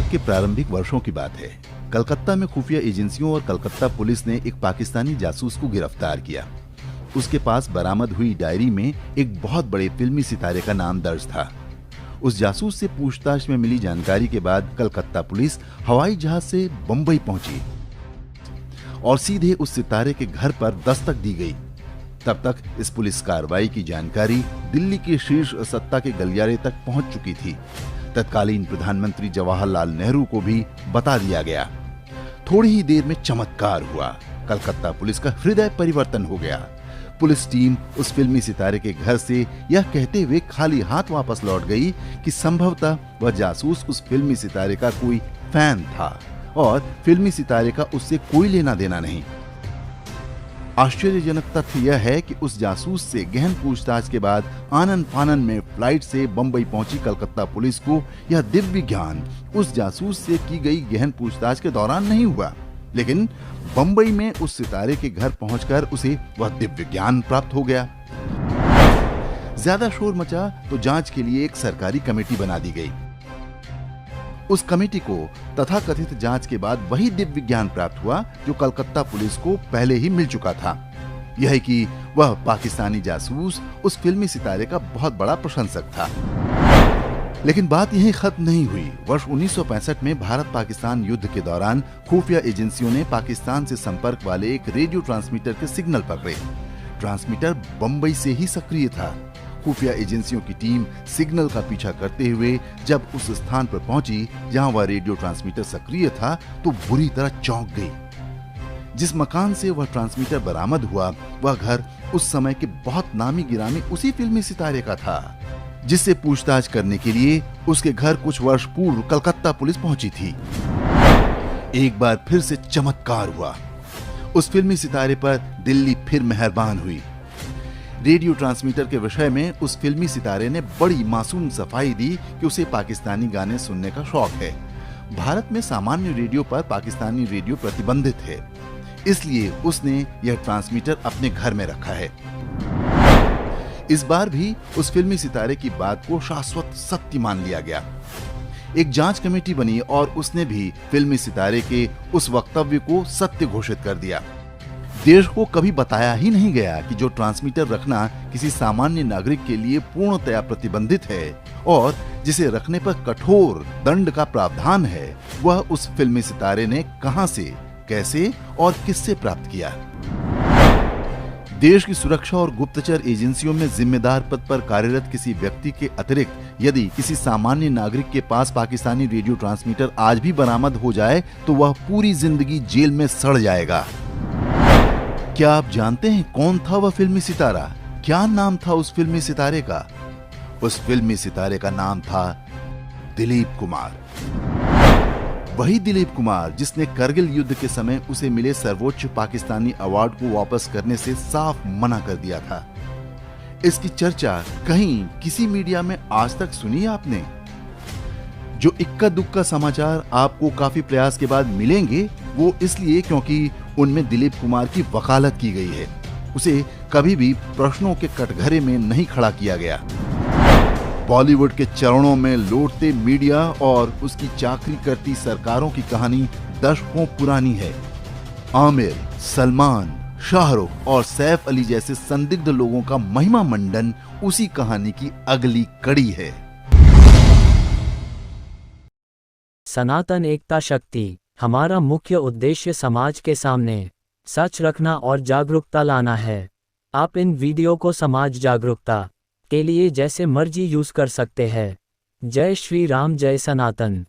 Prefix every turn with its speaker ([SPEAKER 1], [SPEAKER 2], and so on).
[SPEAKER 1] दशक के प्रारंभिक वर्षों की बात है। कलकत्ता में खुफिया एजेंसियों और कलकत्ता पुलिस ने एक पाकिस्तानी जासूस को गिरफ्तार किया। उसके पास बरामद हुई डायरी में एक बहुत बड़े फिल्मी सितारे का नाम दर्ज था। उस जासूस से पूछताछ में मिली जानकारी के बाद कलकत्ता पुलिस हवाई जहाज से बंबई पहुंची और सीधे उस सितारे के घर पर दस्तक दी गई। तब तक इस पुलिस कार्रवाई की जानकारी दिल्ली के शीर्ष सत्ता के गलियारे तक पहुंच चुकी थी। तत्कालीन प्रधानमंत्री जवाहरलाल नेहरू को भी बता दिया गया। थोड़ी ही देर में चमत्कार हुआ। कलकत्ता पुलिस का हृदय परिवर्तन हो गया। पुलिस टीम उस फिल्मी सितारे के घर से यह कहते हुए खाली हाथ वापस लौट गई कि संभवतः वह जासूस उस फिल्मी सितारे का कोई फैन था और फिल्मी सितारे का उससे कोई लेना देना नहीं। आश्चर्यजनक तथ्य यह है कि उस जासूस से गहन पूछताछ के बाद आनन फानन में फ्लाइट से बंबई पहुंची कलकत्ता पुलिस को यह दिव्य ज्ञान उस जासूस से की गई गहन पूछताछ के दौरान नहीं हुआ, लेकिन बंबई में उस सितारे के घर पहुंचकर उसे वह दिव्य ज्ञान प्राप्त हो गया। ज्यादा शोर मचा तो जांच के लिए एक सरकारी कमेटी बना दी गई। उस कमेटी को तथाकथित जांच के बाद वही दिव्य ज्ञान प्राप्त हुआ जो कलकत्ता पुलिस को पहले ही मिल चुका था। यह कि वह पाकिस्तानी जासूस उस फिल्मी सितारे का बहुत बड़ा प्रशंसक था। लेकिन बात यहीं खत्म नहीं हुई। वर्ष 1965 में भारत पाकिस्तान युद्ध के दौरान खुफिया एजेंसियों ने पाकिस्तान से संपर्क वाले एक रेडियो ट्रांसमीटर के सिग्नल पकड़े। ट्रांसमीटर बंबई से ही सक्रिय था। खुफिया एजेंसियों की टीम सिग्नल का पीछा करते हुए जब उस स्थान पर पहुंची जहां वह रेडियो ट्रांसमीटर सक्रिय था तो बुरी तरह चौंक गई। जिस मकान से वह ट्रांसमीटर बरामद हुआ वह घर उस समय के बहुत नामी गिरामी उसी फिल्मी सितारे का था, जिससे पूछताछ करने के लिए उसके घर कुछ वर्ष पूर्व कलकत्ता पुलिस पहुंची थी। एक बार फिर से चमत्कार हुआ। उस फिल्मी सितारे पर दिल्ली फिर मेहरबान हुई। रेडियो ट्रांसमीटर के विषय में उस फिल्मी सितारे ने बड़ी मासूम सफाई दी कि उसे पाकिस्तानी गाने सुनने का शौक है। भारत में सामान्य रेडियो पर पाकिस्तानी रेडियो प्रतिबंधित है, इसलिए उसने यह ट्रांसमीटर अपने घर में रखा है। इस बार भी उस फिल्मी सितारे की बात को शाश्वत सत्य मान लिया गया। एक जांच कमेटी बनी और उसने भी फिल्मी सितारे के उस वक्तव्य को सत्य घोषित कर दिया। देश को कभी बताया ही नहीं गया कि जो ट्रांसमीटर रखना किसी सामान्य नागरिक के लिए पूर्णतया प्रतिबंधित है और जिसे रखने पर कठोर दंड का प्रावधान है, वह उस फिल्मी सितारे ने कहां से, कैसे और किससे प्राप्त किया। देश की सुरक्षा और गुप्तचर एजेंसियों में जिम्मेदार पद पर कार्यरत किसी व्यक्ति के अतिरिक्त यदि किसी सामान्य नागरिक के पास पाकिस्तानी रेडियो ट्रांसमीटर आज भी बरामद हो जाए तो वह पूरी जिंदगी जेल में सड़ जाएगा। क्या आप जानते हैं कौन था वह फिल्मी सितारा? क्या नाम था उस फिल्मी सितारे का? उस फिल्मी सितारे का नाम था दिलीप कुमार। वही दिलीप कुमार जिसने करगिल युद्ध के समय उसे मिले सर्वोच्च पाकिस्तानी अवार्ड को वापस करने से साफ मना कर दिया था। इसकी चर्चा कहीं किसी मीडिया में आज तक सुनी आपने? जो इक्का दुक्का समाचार आपको काफी प्रयास के बाद मिलेंगे वो इसलिए क्योंकि उनमें दिलीप कुमार की वकालत की गई है। उसे कभी भी प्रश्नों के कटघरे में नहीं खड़ा किया गया। बॉलीवुड के चरणों में लौटते मीडिया और उसकी चाकरी करती सरकारों की कहानी दशकों पुरानी है। आमिर, सलमान, शाहरुख और सैफ अली जैसे संदिग्ध लोगों का महिमा मंडन उसी कहानी की अगली कड़ी है।
[SPEAKER 2] सनातन एकता शक्ति। हमारा मुख्य उद्देश्य समाज के सामने सच रखना और जागरूकता लाना है। आप इन वीडियो को समाज जागरूकता के लिए जैसे मर्जी यूज कर सकते हैं। जय श्री राम, जय सनातन।